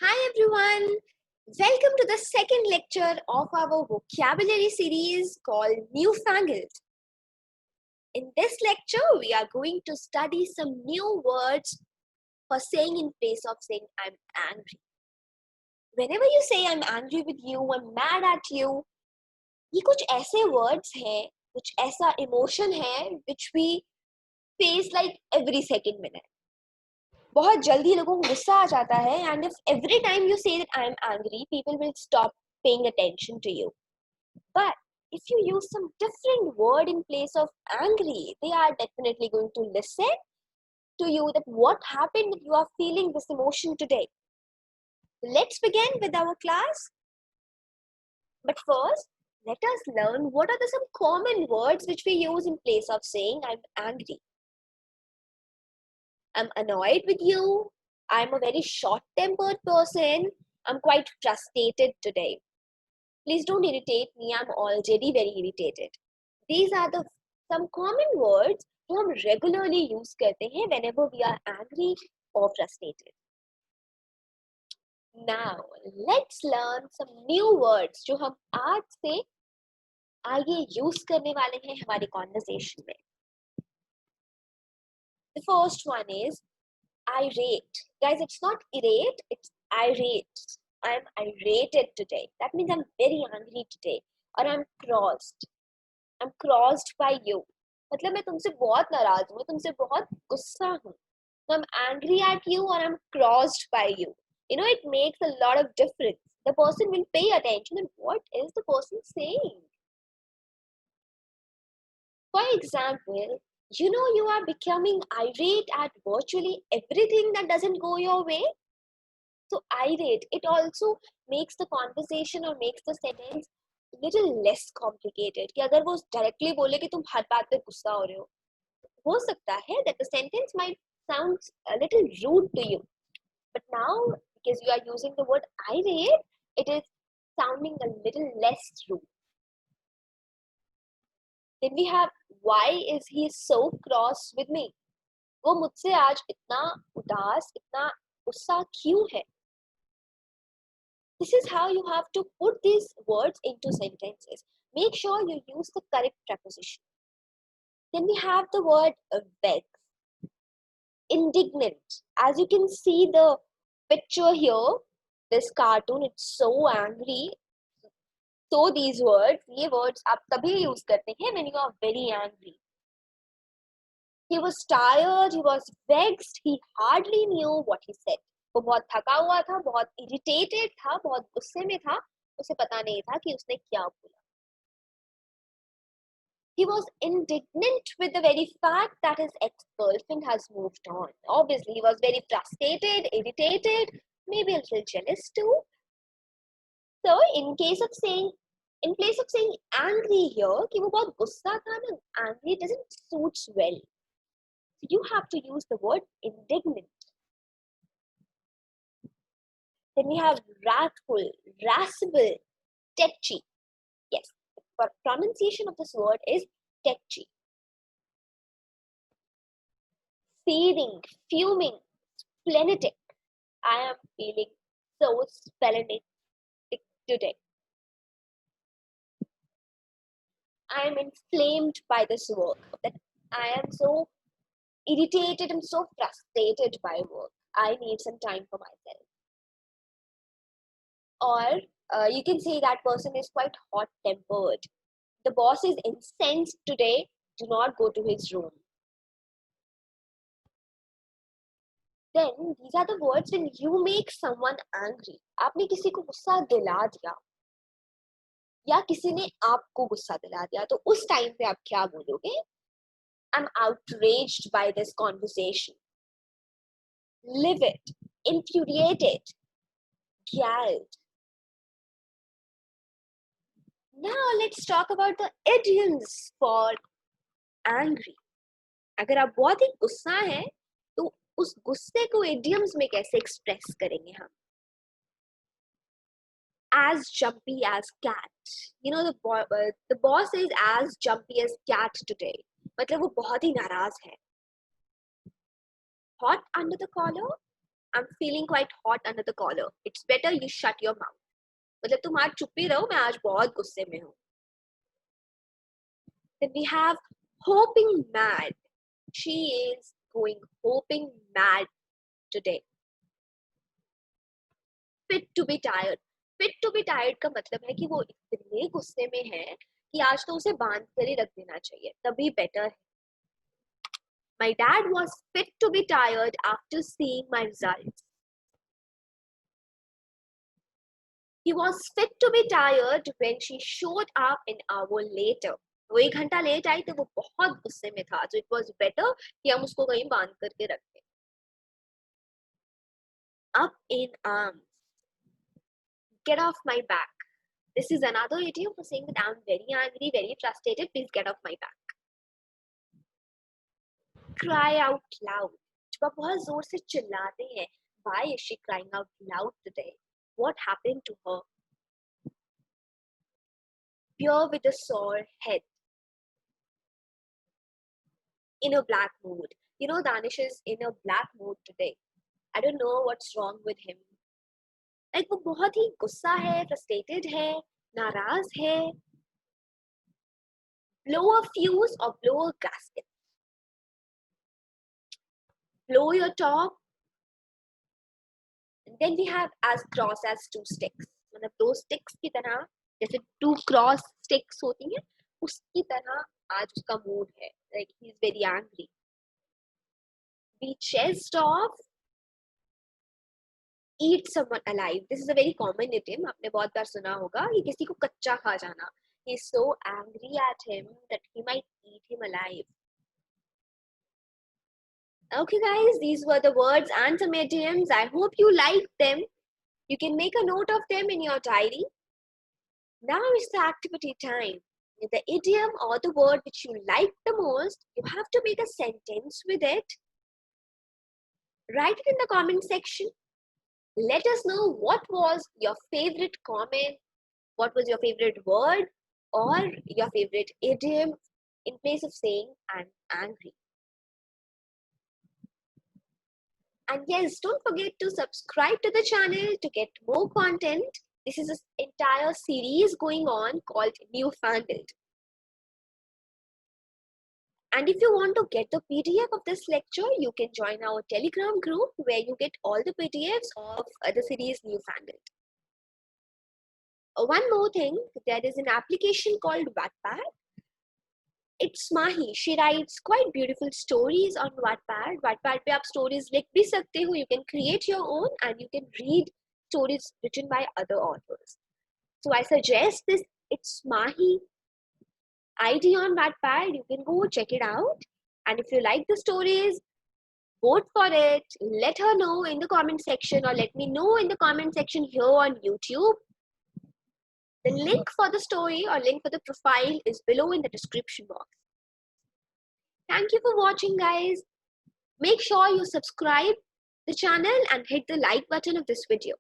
Hi everyone, welcome to the second lecture of our vocabulary series called NEWFANGLED. In this lecture, we are going to study some new words for saying in place of saying I'm angry. Whenever you say I'm angry with you, I'm mad at you, ये कुछ ऐसे words हैं, कुछ ऐसा emotion है which we face like every second minute. बहुत जल्दी लोगों को गुस्सा आ जाता है and if every time you say that I am angry, people will stop paying attention to you. But if you use some different word in place of angry, they are definitely going to listen to you that what happened that you are feeling this emotion today. Let's begin with our class. But first, let us learn what are some common words which we use in place of saying I'm angry. I'm annoyed with you. I'm a very short-tempered person. I'm quite frustrated today. Please don't irritate me. I'm already very irritated. These are some common words जो हम regularly use करते हैं whenever we are angry or frustrated. Now, let's learn some new words जो हम आज से आगे use करने वाले हैं हमारी conversation में. The first one is irate. Guys, it's not irate, it's irate. I'm irated today. That means I'm very angry today. Or I'm crossed. I'm crossed by you. मतलब मैं तुमसे बहुत नाराज हूँ, मैं तुमसे बहुत गुस्सा हूँ. So I'm angry at you or I'm crossed by you. You know, it makes a lot of difference. The person will pay attention and what is the person saying? For example, you know you are becoming irate at virtually everything that doesn't go your way. So irate, it also makes the conversation or makes the sentence little less complicated. कि अगर वो directly बोले कि तुम हर बात पे गुस्सा हो सकता है that the sentence might sound a little rude to you. But now, because you are using the word irate, it is sounding a little less rude. Then we have, why is he so cross with me? वो मुझसे आज इतना उदास, इतना गुस्सा क्यों है? This is how you have to put these words into sentences. Make sure you use the correct preposition. Then we have the word vexed. Indignant. As you can see the picture here, this cartoon, it's so angry. So these words, ये words आप तभी use करते हैं when you are very angry. He was tired, he was vexed, he hardly knew what he said. वो बहुत थका हुआ था, बहुत irritated था, बहुत गुस्से में था, उसे पता नहीं था कि उसने क्या बोला. He was indignant with the very fact that his ex-girlfriend has moved on. Obviously, he was very frustrated, irritated, maybe a little jealous too. So, in place of saying angry here, कि वो बहुत गुस्सा था ना, angry doesn't suit well. So you have to use the word indignant. Then we have wrathful, irascible, tetchy. Yes, the pronunciation of this word is tetchy. Seething, fuming, splenetic. I am feeling so splenetic today. I am inflamed by this work. That I am so irritated and so frustrated by work. I need some time for myself. Or you can say that person is quite hot-tempered. The boss is incensed today. Do not go to his room. Then these are the words when you make someone angry. आपने किसी को गुस्सा दिला दिया या किसी ने आपको गुस्सा दिला दिया तो उस टाइम पे आप क्या बोलोगे? I'm outraged by this conversation. Livid, infuriated, galled. Now let's talk about the idioms for angry. अगर आप बहुत ही गुस्सा हैं तो उस गुस्से को idioms में कैसे express करेंगे हम? As jumpy as cat. You know the boss is as jumpy as cat today. मतलब वो बहुत ही नाराज है. Hot under the collar, I'm feeling quite hot under the collar. It's better you shut your mouth. मतलब तुम आज चुप ही रहो, मैं आज बहुत गुस्से में हूँ. Then we have hoping mad. She is going hoping mad today. Fit to be tired. Fit to be tired का मतलब है कि वो इतने गुस्से में है कि आज तो उसे बांध कर ही रख देना चाहिए, तभी better है. My dad was fit to be tired after seeing my results. He was fit to be tired when she showed up an hour later. वो 1 घंटा लेट आई तो वो बहुत गुस्से में था. So it was better कि हम उसको कहीं बांध करके रखें. Up in arms. Get off my back. This is another idiom for saying that I'm very angry, very frustrated. Please get off my back. Cry out loud. जब आप बहुत जोर से चिल्लाते हैं, why is she crying out loud today? What happened to her? Bear with a sore head. In a black mood. You know, Danish is in a black mood today. I don't know what's wrong with him. Like वो बहुत ही गुस्सा है, frustrated है, नाराज है. Blow a fuse or blow a gasket. Blow your top. And then we have as cross as 2 sticks. मतलब 2 sticks की तरह, जैसे 2 cross sticks होती हैं, उसकी तरह आज उसका mood है. Like he's very angry. Be chased off. Eat someone alive. This is a very common idiom. आपने बहुत बार सुना होगा कि किसी को कच्चा खा जाना. He is so angry at him that he might eat him alive. Okay guys, these were the words and some idioms. I hope you liked them. You can make a note of them in your diary. Now is the activity time. The idiom or the word which you like the most, you have to make a sentence with it. Write it in the comment section. Let us know what was your favorite comment, what was your favorite word, or your favorite idiom in place of saying I'm angry. And yes, don't forget to subscribe to the channel to get more content. This is an entire series going on called NEWFANGLED. And if you want to get the PDF of this lecture, you can join our Telegram group where you get all the PDFs of the series NEWFANGLED. One more thing, there is an application called Wattpad. It's Mahi. She writes quite beautiful stories on Wattpad. Wattpad पे आप stories लिख भी सकते हो. You can create your own and you can read stories written by other authors. So I suggest this. It's Mahi ID on Wattpad. You can go check it out. And if you like the stories, vote for it. Let her know in the comment section, or let me know in the comment section here on YouTube. The link for the story or link for the profile is below in the description box. Thank you for watching, guys. Make sure you subscribe the channel and hit the like button of this video.